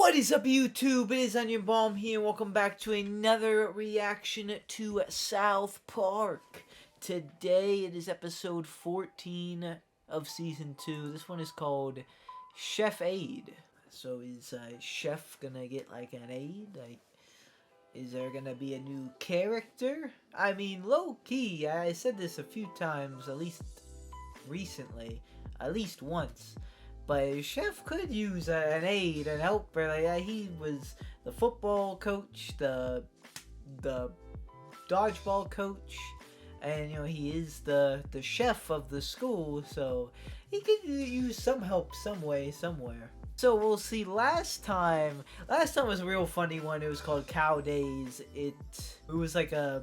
What is up, YouTube? It is Onion Bomb here. Welcome back to another reaction to South Park. Today it is episode 14 of season 2. This one is called Chef Aid. So is Chef gonna get like an aid? Like, is there gonna be a new character? I mean, low key, I said this a few times, at least recently, at least once. But Chef could use an aid, an helper. Like, he was the football coach, the dodgeball coach, and he is the chef of the school. So he could use some help some way, somewhere. So we'll see. Last time was a real funny one. It was called Cow Days. It was like a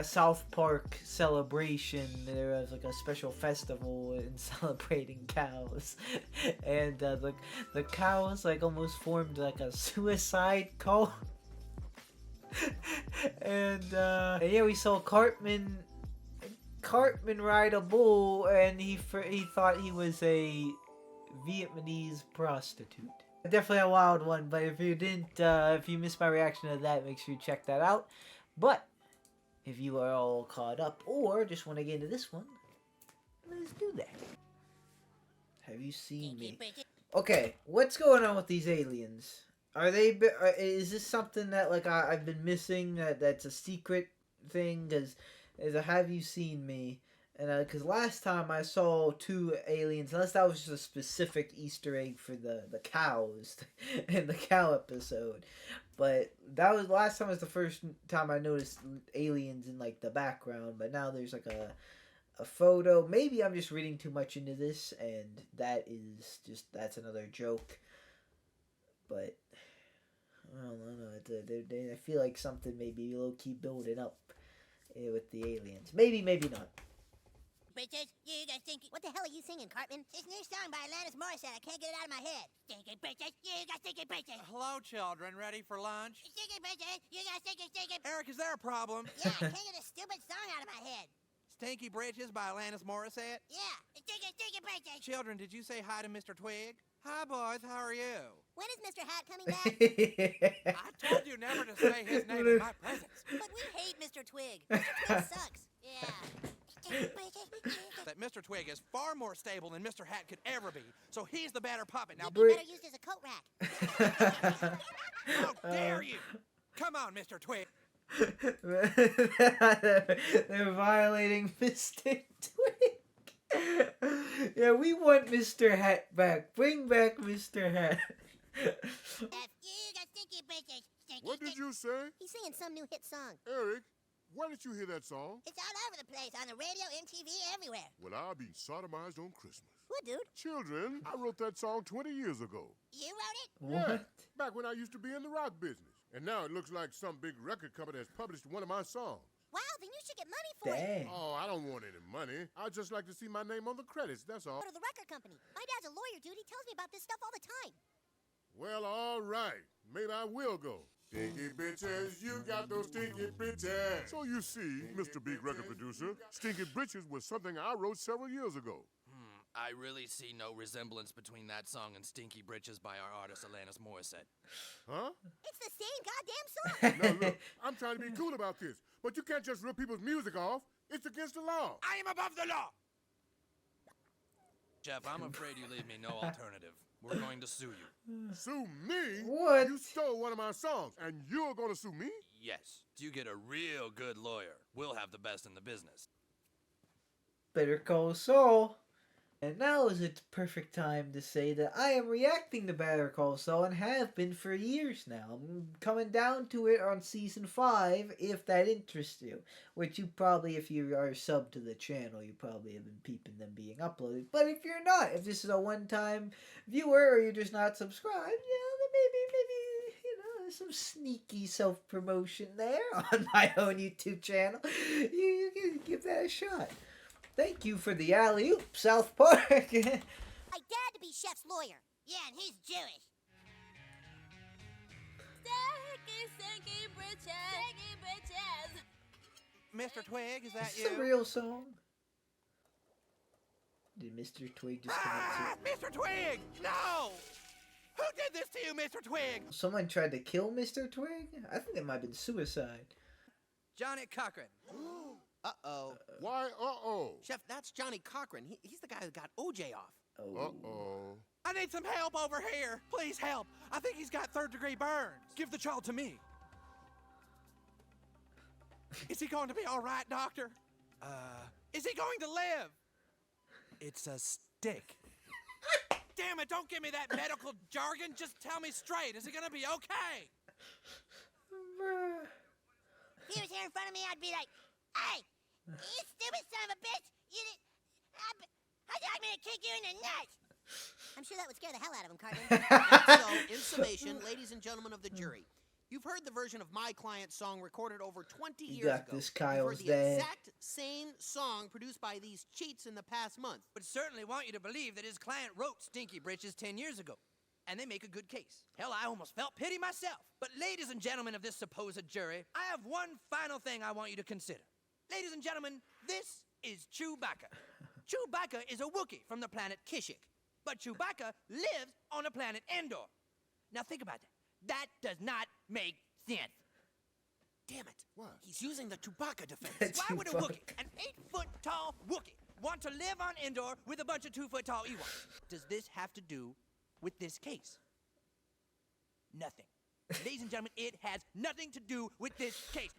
South Park celebration. There was like a special festival in celebrating cows, and the cows like almost formed like a suicide cult. and yeah, we saw Cartman ride a bull, and he thought he was a Vietnamese prostitute. Definitely a wild one. But if you if you missed my reaction to that, make sure you check that out. But if you are all caught up or just want to get into this one, let's do that. Have you seen me? Okay, what's going on with these aliens? Is this something that like I've been missing? That's a secret thing? Because have you seen me? And because last time I saw 2 aliens, unless that was just a specific Easter egg for the cows in the cow episode. But that was last time was the first time I noticed aliens in like the background. But now there's like a photo. Maybe I'm just reading too much into this, and that's another joke. But I don't know. I feel like something maybe low key building up with the aliens. Maybe not. Bitches, you guys think... What the hell are you singing, Cartman? This new song by Alanis Morissette. I can't get it out of my head. Stinky bitches, you guys stinky bitches. Hello, children. Ready for lunch? Stinky bitches, you guys stinky. Eric, is there a problem? Yeah, I can't get a stupid song out of my head. Stinky Britches by Alanis Morissette? Yeah, stinky bitches. Children, did you say hi to Mr. Twig? Hi, boys. How are you? When is Mr. Hat coming back? I told you never to say his name in my presence. But we hate Mr. Twig. Mr. Twig sucks. Yeah. That Mr. Twig is far more stable than Mr. Hat could ever be, so he's the better puppet. Now, He'd be better used as a coat rack. how dare you? Come on, Mr. Twig. They're violating Mr. Twig. Yeah, we want Mr. Hat back. Bring back Mr. Hat. What did you say? He's singing some new hit song. Eric, why didn't you hear that song? It's all over the place, on the radio, MTV, everywhere. Well, I'll be sodomized on Christmas. What, dude? Children, I wrote that song 20 years ago. You wrote it? What? Yeah, back when I used to be in the rock business. And now it looks like some big record company has published one of my songs. Wow, then you should get money for it. Dang. Oh, I don't want any money. I'd just like to see my name on the credits, that's all. Go to the record company. My dad's a lawyer, dude. He tells me about this stuff all the time. Well, all right. Maybe I will go. Stinky bitches, you got those stinky bitches. So you see, Mr. Big Record Producer, Stinky Britches was something I wrote several years ago. I really see no resemblance between that song and Stinky Britches by our artist Alanis Morissette. Huh? It's the same goddamn song. Now look, I'm trying to be cool about this, but you can't just rip people's music off. It's against the law. I am above the law. Jeff, I'm afraid you leave me no alternative. We're going to sue you. Sue me? What? You stole one of my songs, and you're gonna sue me? Yes, you get a real good lawyer. We'll have the best in the business. Better Call Saul. And now is the perfect time to say that I am reacting to Better Call Saul and have been for years now. I'm coming down to it on season 5 if that interests you. Which you probably, if you are subbed to the channel, you probably have been peeping them being uploaded. But if you're not, if this is a one-time viewer or you're just not subscribed, then maybe, there's some sneaky self-promotion there on my own YouTube channel. You can give that a shot. Thank you for the alley-oop, South Park. My dad to be Chef's lawyer. Yeah, and he's Jewish. Stinky bitches. Mr. Twig, is that Is you? this a real song? Did Mr. Twig just commit Mr. Twig! No! Who did this to you, Mr. Twig? Someone tried to kill Mr. Twig? I think it might have been suicide. Johnny Cochran. Uh-oh. Why, uh-oh? Chef, that's Johnny Cochran. He's the guy who got OJ off. Oh. Uh-oh. I need some help over here. Please help. I think he's got third-degree burns. Give the child to me. Is he going to be all right, doctor? Is he going to live? It's a stick. Damn it, don't give me that medical jargon. Just tell me straight. Is he going to be okay? Bruh. If he was here in front of me, I'd be like, hey, you stupid son of a bitch. You did... How'd you like me to kick you in the nuts? I'm sure that would scare the hell out of him, Cartman. So, in summation, ladies and gentlemen of the jury, you've heard the version of my client's song recorded over 20 You years got ago. this, You've heard Kyle's the dad. exact same song produced by these cheats in the past month. Would certainly want you to believe that his client wrote Stinky Britches 10 years ago. And they make a good case. Hell, I almost felt pity myself. But ladies and gentlemen of this supposed jury, I have one final thing I want you to consider. Ladies and gentlemen, this is Chewbacca. Chewbacca is a Wookiee from the planet Kashyyyk. But Chewbacca lives on the planet Endor. Now think about that. That does not make sense. Damn it. What? He's using the Chewbacca defense. Why would a Wookiee, an 8-foot-tall Wookiee, want to live on Endor with a bunch of 2-foot-tall Ewoks? Does this have to do with this case? Nothing. Ladies and gentlemen, it has nothing to do with this case.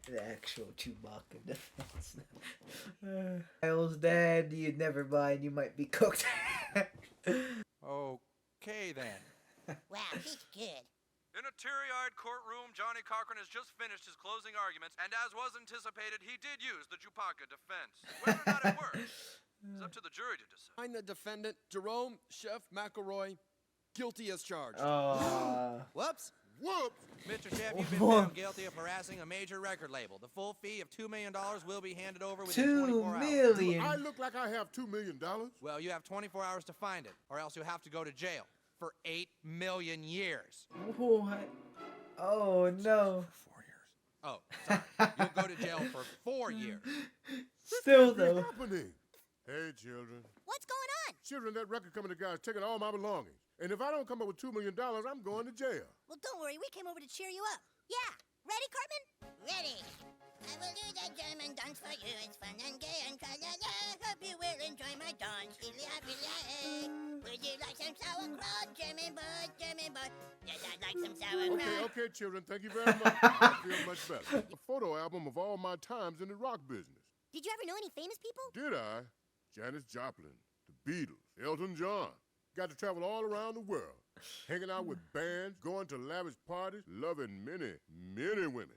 The actual Chewbacca defense. Kyle's dad, you'd never mind, you might be cooked. Okay, then. Wow, he's good. In a teary-eyed courtroom, Johnny Cochran has just finished his closing arguments, and as was anticipated, he did use the Chewbacca defense. Whether or not it works is up to the jury to decide. Find the defendant, Jerome Chef McElroy, guilty as charged. Whoops. Whoops! Mr. Chef, you've been found guilty of harassing a major record label. The full fee of $2 million will be handed over within 2 24 hours. million. I look like I have $2 million? Well, you have 24 hours to find it, or else you'll have to go to jail for 8 million years. What? Oh no. 4 years. Oh, sorry. You'll go to jail for 4 years. Still What's though. happening? Hey, children. What's going on? Children, that record company guy is taking all my belongings. And if I don't come up with $2 million, I'm going to jail. Well, don't worry. We came over to cheer you up. Yeah. Ready, Cartman? Ready. I will do the German dance for you. It's fun and gay and tra-la-la. Hope you will enjoy my dance. Would you like some sauerkraut, German boy? Yes, I'd like some sauerkraut. Okay, children, thank you very much. I feel much better. A photo album of all my times in the rock business. Did you ever know any famous people? Did I? Janis Joplin, the Beatles, Elton John. Got to travel all around the world, hanging out with bands, going to lavish parties, loving many, many women.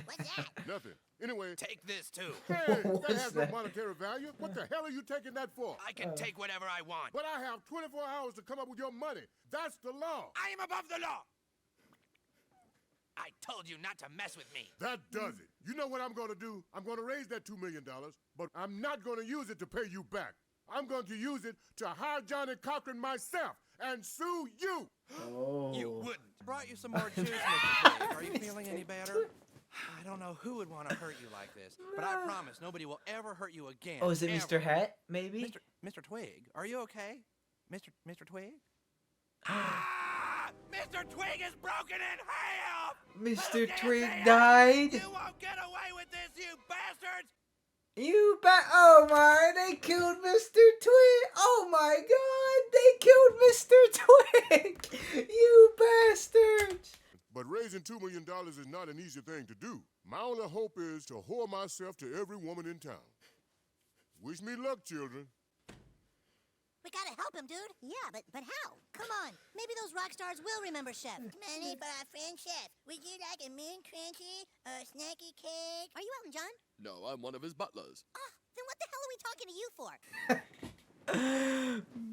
What's that? Nothing. Anyway, Take this, too. hey, What that is has that? no monetary value. What the hell are you taking that for? I can take whatever I want. But I have 24 hours to come up with your money. That's the law. I am above the law. I told you not to mess with me. That does it. You know what I'm going to do? I'm going to raise that $2 million, but I'm not going to use it to pay you back. I'm going to use it to hire Johnny Cochran myself and sue you. Oh. You wouldn't. Brought you some more juice, Mr. Twig. Are you feeling any better? I don't know who would want to hurt you like this, but I promise nobody will ever hurt you again. Oh, is it ever. Mr. Hat? Maybe. Mr. Twig, are you okay? Mr. Twig? Mr. Twig is broken in half! Mr. Who dare Twig say died. You won't get away with this, you bastards! Oh my, they killed Mr. Twig. Oh my god, they killed Mr. Twig. You bastards. But raising $2 million is not an easy thing to do. My only hope is to whore myself to every woman in town. Wish me luck, children. We gotta help him, dude. Yeah, but how? Come on. Maybe those rock stars will remember Chef. Money for our friend Chef. Would you like a moon crunchy or a snacky cake? Are you Elton John? No, I'm one of his butlers. Oh, then what the hell are we talking to you for?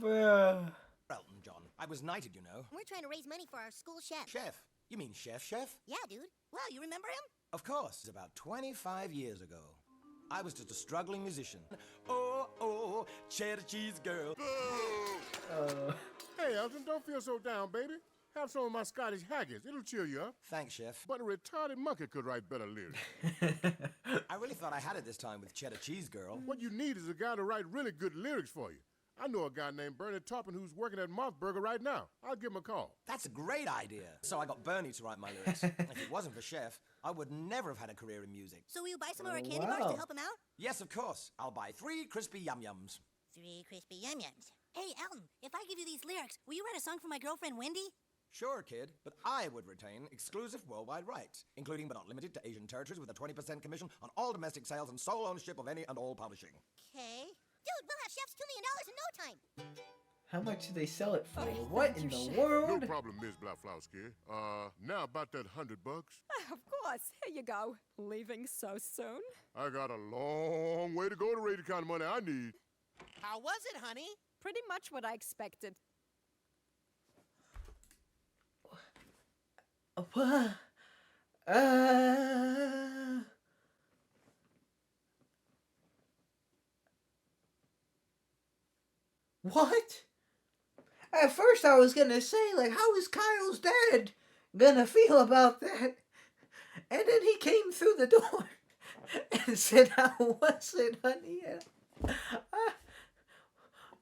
Bruh. Elton John. I was knighted, you know. We're trying to raise money for our school chef. Chef. You mean Chef? Yeah, dude. Wow, you remember him? Of course. It's about 25 years ago. I was just a struggling musician. Oh, cheddar cheese girl. Hey, Elton, don't feel so down, baby. Have some of my Scottish haggis. It'll cheer you up. Thanks, Chef. But a retarded monkey could write better lyrics. I really thought I had it this time with cheddar cheese girl. What you need is a guy to write really good lyrics for you. I know a guy named Bernie Taupin who's working at Mothburger right now. I'll give him a call. That's a great idea. So I got Bernie to write my lyrics. If it wasn't for Chef, I would never have had a career in music. So will you buy some of our candy bars to help him out? Yes, of course. I'll buy 3 crispy yum-yums. 3 crispy yum-yums. Hey, Elton, if I give you these lyrics, will you write a song for my girlfriend, Wendy? Sure, kid, but I would retain exclusive worldwide rights, including but not limited to Asian territories with a 20% commission on all domestic sales and sole ownership of any and all publishing. Okay. Dude, we'll have Chef's $2 million in no time. How much do they sell it for? What in the world? No problem, Miss Blaflowski. Now about that $100. Of course. Here you go. Leaving so soon? I got a long way to go to raise the kind of money I need. How was it, honey? Pretty much what I expected. What? What? At first I was gonna say, like, how is Kyle's dad gonna feel about that? And then he came through the door and said, how was it, honey?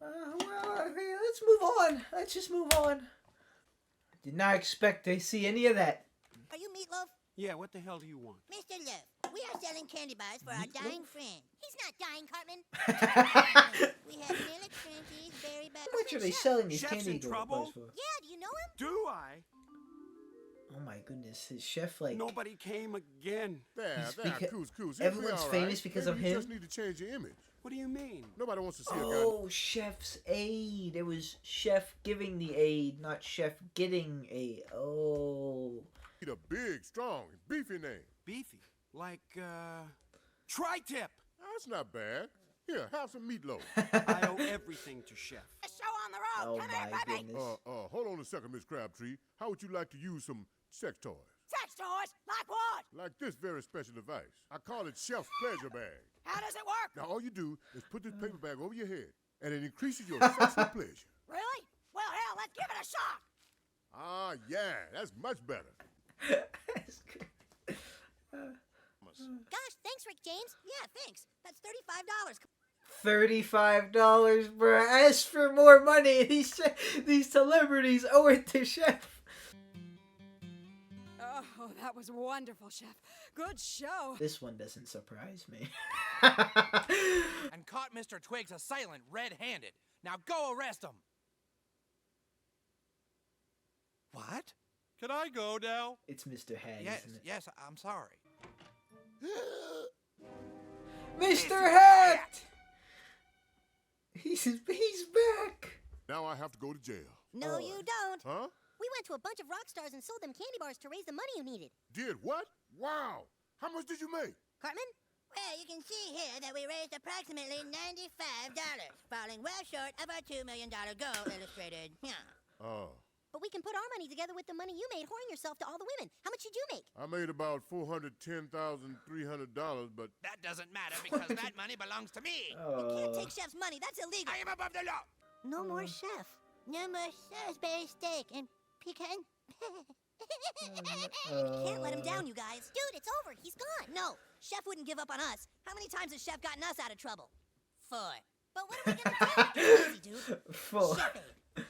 Well, okay, let's move on. Let's just move on. Did not expect to see any of that. Are you Meatloaf? Yeah, what the hell do you want? Mr. Love, we are selling candy bars for our dying friend. He's not dying, Cartman. We have milk, Frenchies, berry butter. How much are they selling these Chef's candy in bars trouble? for? Yeah, do you know him? Do I? Oh my goodness, his chef, like... Nobody came again. There, coos. Everyone's famous because of Maybe you him? just need to change your image. What do you mean? Nobody wants to see a guy. Oh, chef's aid. It was chef giving the aid, not chef getting aid. Oh. Need a big, strong, beefy name. Beefy? Like, Tri-Tip. That's not bad. Here, have some meatloaf. I owe everything to Chef. A show on the road. Oh Come here, my baby. goodness. Hold on a second, Miss Crabtree. How would you like to use some sex toys? Sex toys? Like what? Like this very special device. I call it Chef's Pleasure Bag. How does it work? Now, all you do is put this paper bag over your head, and it increases your sexual pleasure. Really? Well, hell, let's give it a shot. Ah, yeah, that's much better. That's good. Gosh, thanks, Rick James. Yeah, thanks. That's $35. $35, bruh. Ask for more money. These celebrities owe it to chef. Oh, that was wonderful, Chef. Good show. This one doesn't surprise me. And caught Mr. Twiggs assailant red-handed. Now go arrest him. What? Can I go now? It's Mr. Hat, Yes, isn't it? yes, I'm sorry. Mr. Hat! He's back. Now I have to go to jail. No, you don't. Huh? We went to a bunch of rock stars and sold them candy bars to raise the money you needed. Did what? Wow. How much did you make? Cartman? Well, you can see here that we raised approximately $95, falling well short of our $2 million goal illustrated. Yeah. Oh. But we can put our money together with the money you made whoring yourself to all the women. How much did you make? I made about $410,300, but That doesn't matter because that money belongs to me. You can't take Chef's money. That's illegal. I am above the law. No more Chef. No more Salisbury steak and pecan. Can't let him down, you guys. Dude, it's over. He's gone. No, Chef wouldn't give up on us. How many times has Chef gotten us out of trouble? 4. But what are we gonna do? It's easy, dude. 4. Chef aid.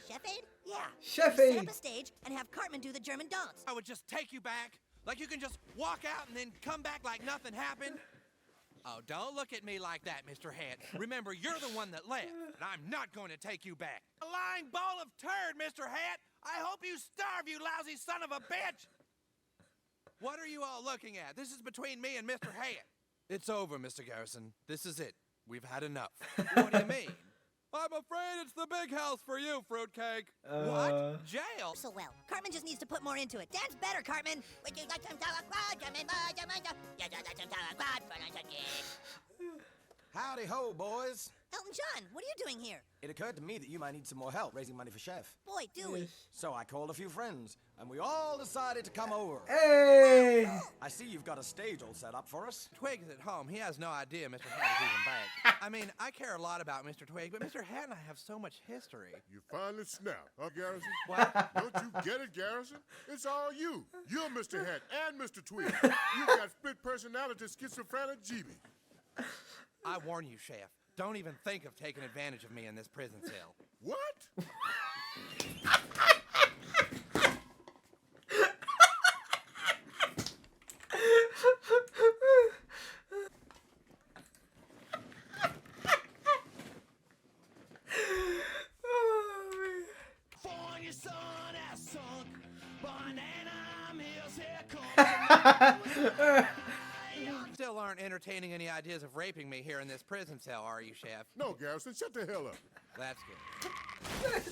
Chef aid? Yeah. Chef We aid. set up a stage and have Cartman do the German dance. I would just take you back. Like you can just walk out and then come back like nothing happened. Oh, don't look at me like that, Mr. Hat. Remember, you're the one that left, and I'm not going to take you back. A lying ball of turd, Mr. Hat. I hope you starve, you lousy son of a bitch. What are you all looking at? This is between me and Mr. Hat. It's over, Mr. Garrison. This is it. We've had enough. What do you mean? I'm afraid it's the big house for you, fruitcake. What? Jail? So well. Cartman just needs to put more into it. Dance better, Cartman. Would you like some sauerkraut? German boy, German boy. Yeah, like some sauerkraut for lunch again. Howdy ho, boys. Elton John, what are you doing here? It occurred to me that you might need some more help raising money for Chef. Boy, do we. So I called a few friends, and we all decided to come over. Hey! I see you've got a stage all set up for us. Twig's at home. He has no idea Mr. Hat is even back. I mean, I care a lot about Mr. Twig, but Mr. Hat and I have so much history. you finally snapped, huh, Garrison? What? Don't you get it, Garrison? It's all you. You're Mr. Hat and Mr. Twig. You've got split personality, schizophrenic GB. I warn you, Chef. Don't even think of taking advantage of me in this prison cell. What? Still aren't entertaining any ideas of raping me here in this prison cell, are you, Chef? No, Garrison, shut the hell up. That's good.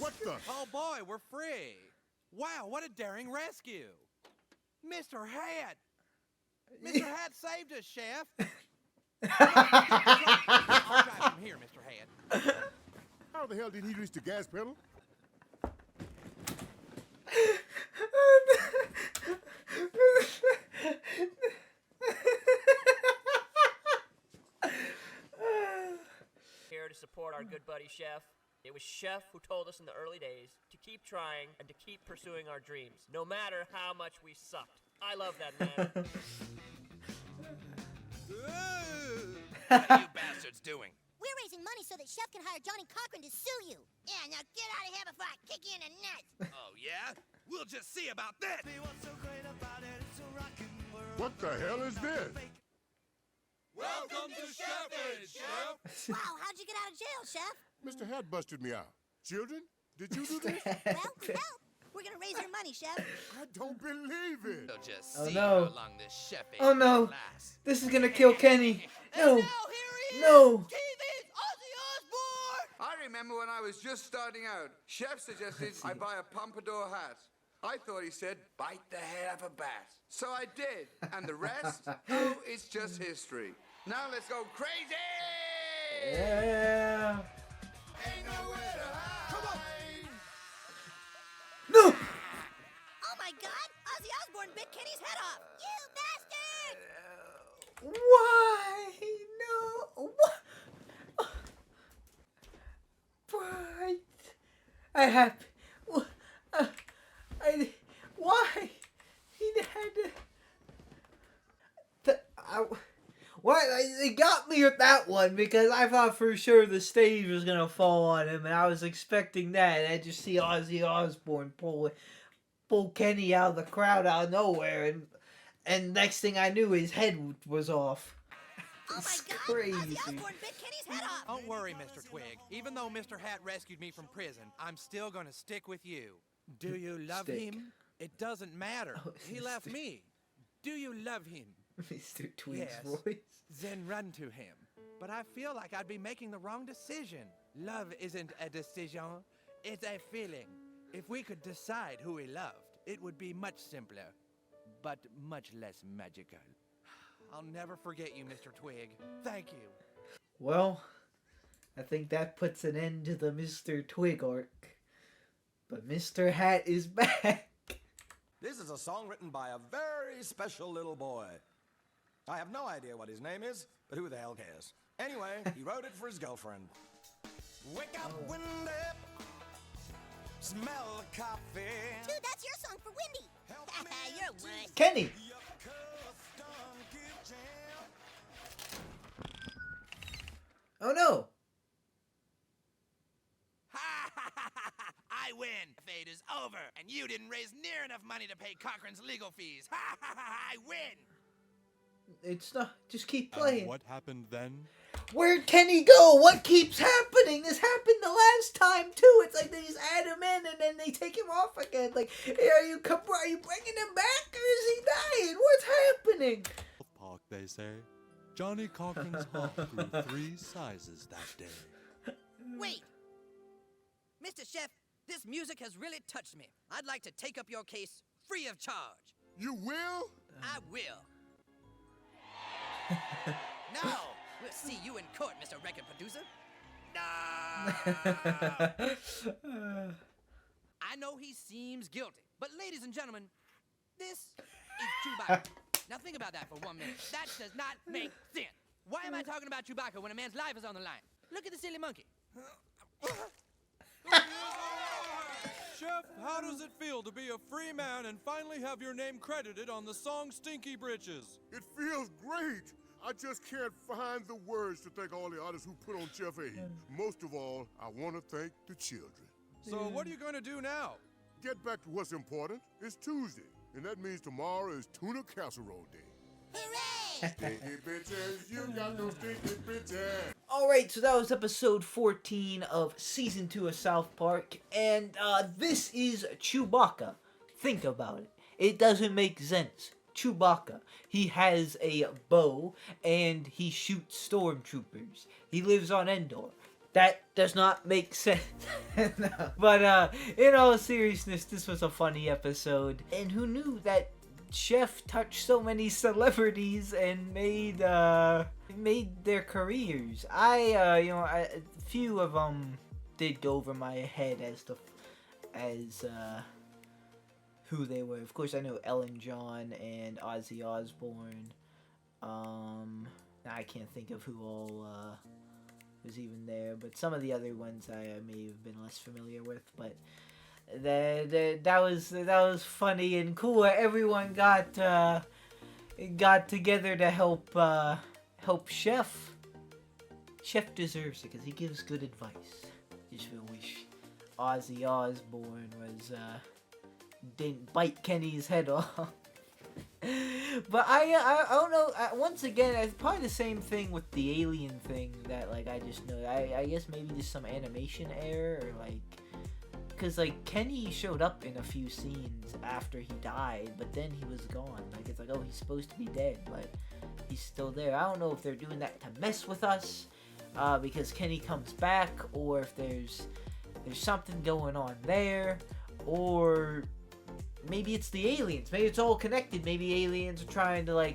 What the? Oh boy, we're free. Wow, what a daring rescue. Mr. Hat. Mr. Hat saved us, Chef. I'll drive from here, Mr. Hat. How the hell did he reach the gas pedal? Here to support our good buddy Chef. It was Chef who told us in the early days to keep trying and to keep pursuing our dreams, no matter how much we sucked. I love that man. What are you bastards doing? We're raising money so that Chef can hire Johnny Cochran to sue you. Yeah, now get out of here before I kick you in the nuts. Oh, yeah? We'll just see about that. What the hell is this? Welcome to Chefage, Chef. Wow, how'd you get out of jail, Chef? Mr. Hat busted me out. Children, did you do this? Well, help. We're gonna raise your money, Chef. I don't believe it. We'll just Oh, see no. how long this chef Oh no. lasts. This is gonna kill Kenny. No. And now here he No. is, TV's Ozzy Osbourne. I remember when I was just starting out, Chef suggested I buy a pompadour hat. I thought he said, bite the head off a bat. So I did. And the rest, oh, it's just history. Now let's go crazy! Yeah. Ain't nowhere to hide. Come on! No. Oh my God! Ozzy Osbourne bit Kenny's head off. You bastard! Why? No. What? What? I have. Why? He had to. What? They got me with that one because I thought for sure the stage was gonna fall on him, and I was expecting that. And I just see Ozzy Osbourne pull Kenny out of the crowd out of nowhere, and next thing I knew, his head was off. Oh my It's God! crazy. Ozzy Osbourne bit Kenny's head off. Don't worry, Mr. Twig. Even though Mr. Hat rescued me from prison, I'm still gonna stick with you. Do you love Stick. him? It doesn't matter. Oh, He left Mr. me. Do you love him? Mr. Twig's Yes. voice. Then run to him. But I feel like I'd be making the wrong decision. Love isn't a decision, it's a feeling. If we could decide who we loved, it would be much simpler, but much less magical. I'll never forget you, Mr. Twig. Thank you. Well, I think that puts an end to the Mr. Twig arc. But Mr. Hat is back. This is a song written by a very special little boy. I have no idea what his name is, but who the hell cares? Anyway, he wrote it for his girlfriend. Wake up, Wendy. Smell the coffee. Dude, that's your song for Wendy. You're wuss. Kenny. Oh no. I win. Fate is over, and you didn't raise near enough money to pay Cochran's legal fees. I win. It's not. Just keep playing. What happened then? Where'd Kenny go? What keeps happening? This happened the last time too. It's like they just add him in and then they take him off again. Like, hey, are you bringing him back or is he dying? What's happening? Park, they say. Johnny Cochran's hawk grew 3 sizes that day. Wait! Mr. Chef, this music has really touched me. I'd like to take up your case free of charge. You will? I will. Now, we'll see you in court, Mr. Record Producer. No! I know he seems guilty, but ladies and gentlemen, this is Chewbacca. Now think about that for 1 minute. That does not make sense. Why am I talking about Chewbacca when a man's life is on the line? Look at the silly monkey. Chef, how does it feel to be a free man and finally have your name credited on the song Stinky Britches? It feels great. I just can't find the words to thank all the artists who put on Chef A. Most of all, I want to thank the children. So what are you going to do now? Get back to what's important. It's Tuesday, and that means tomorrow is tuna casserole day. Hooray! Stinky bitches, you got those stinky bitches. Alright, so that was episode 14 of Season 2 of South Park, and this is Chewbacca. Think about it. It doesn't make sense. Chewbacca. He has a bow, and he shoots stormtroopers. He lives on Endor. That does not make sense. No. But in all seriousness, this was a funny episode. And who knew that Chef touched so many celebrities and made their careers? A few of them did go over my head as who they were. Of course, I know Ellen John and Ozzy Osbourne. I can't think of who all was even there, but some of the other ones I may have been less familiar with. But that was funny and cool. Everyone got together to help Chef. Chef deserves it because he gives good advice. Just wish Ozzy Osbourne didn't bite Kenny's head off. But I don't know. Once again, it's probably the same thing with the alien thing that I just know. I guess maybe just some animation error or because Kenny showed up in a few scenes after he died, but then he was gone. It's oh, he's supposed to be dead, but he's still there. I don't know if they're doing that to mess with us, because Kenny comes back, or if there's something going on there, or maybe it's the aliens. Maybe it's all connected. Maybe aliens are trying to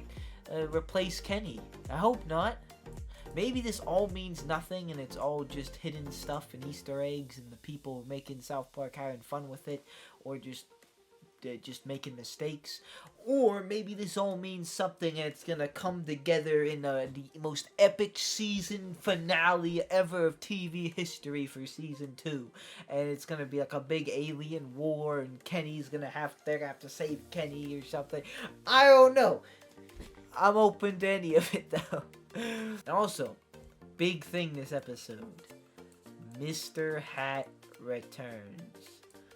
replace Kenny. I hope not. Maybe this all means nothing and it's all just hidden stuff and Easter eggs and the people making South Park having fun with it, or just making mistakes. Or maybe this all means something and it's gonna come together in the most epic season finale ever of TV history for season 2, and it's gonna be a big alien war and they're gonna have to save Kenny or something. I don't know. I'm open to any of it though. And also, big thing this episode, Mr. Hat returns.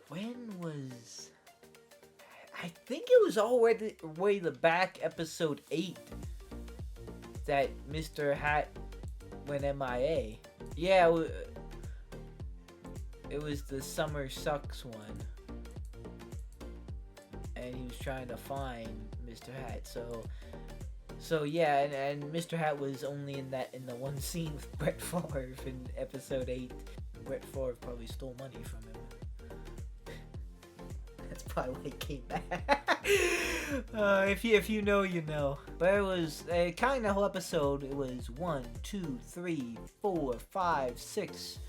When was... I think it was all the way the back episode 8 that Mr. Hat went MIA. Yeah, it was the Summer Sucks one. And he was trying to find Mr. Hat. So yeah, and Mr. Hat was only in the one scene with Brett Favre in episode 8. Brett Favre probably stole money from him. That's probably why he came back. If you know, you know. But it was, counting the whole episode, it was 1, 2, 3, 4, 5, 6.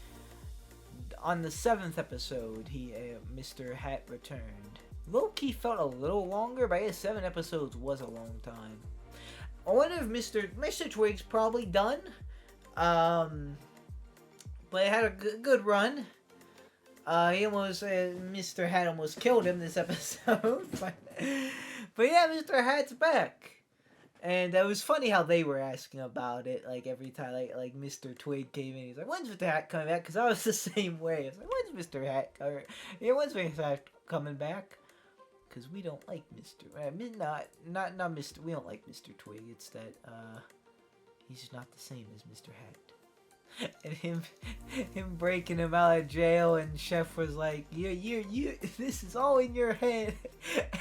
On the 7th episode, Mr. Hat returned. Low-key felt a little longer, but I guess 7 episodes was a long time. I wonder if Mr. Twig's probably done. But it had a good run. Mr. Hat almost killed him this episode. but yeah, Mr. Hat's back. And it was funny how they were asking about it, every time, Mr. Twig came in, he's like, when's Mr. Hat coming back? Because I was the same way. I was like, when's Mr. Hat coming? Yeah, when's Mr. Hat coming back? Because we don't like Mr. Not Mr. We don't like Mr. Twig. It's that he's just not the same as Mr. Hat. And him breaking him out of jail, and Chef was like, you this is all in your head.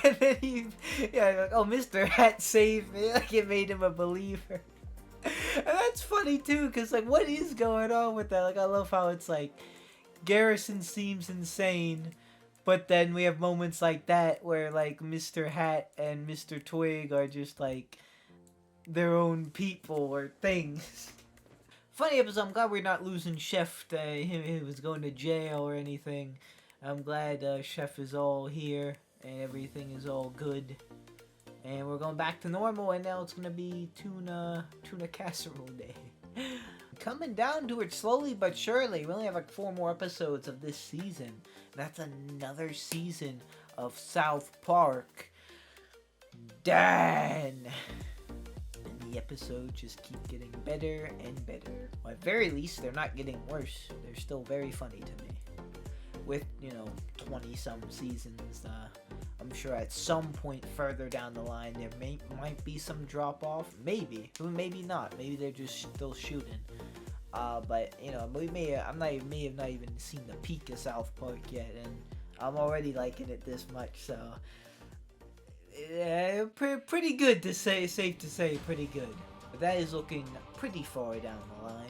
And then oh, Mr. Hat saved me. It made him a believer. And that's funny too, because what is going on with that? I love how it's Garrison seems insane, but then we have moments like that where Mr. Hat and Mr. Twig are just their own people or things. Funny episode. I'm glad we're not losing Chef. He was going to jail or anything. I'm glad Chef is all here and everything is all good. And we're going back to normal, and now it's going to be tuna casserole day. Coming down to it slowly but surely. We only have 4 more episodes of this season. That's another season of South Park. Dan. And the episodes just keep getting better and better. Or at very least, they're not getting worse. They're still very funny to me. With, 20-some seasons, I'm sure at some point further down the line there might be some drop-off. Maybe not. Maybe they're just still shooting. But, we may have not even seen the peak of South Park yet, and I'm already liking it this much, so... Yeah, pretty good to say, safe to say, pretty good. But that is looking pretty far down the line.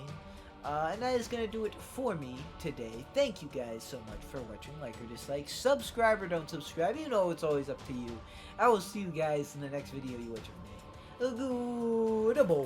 And that is going to do it for me today. Thank you guys so much for watching. Like or dislike. Subscribe or don't subscribe. You know it's always up to you. I will see you guys in the next video you watch of me. Goodbye.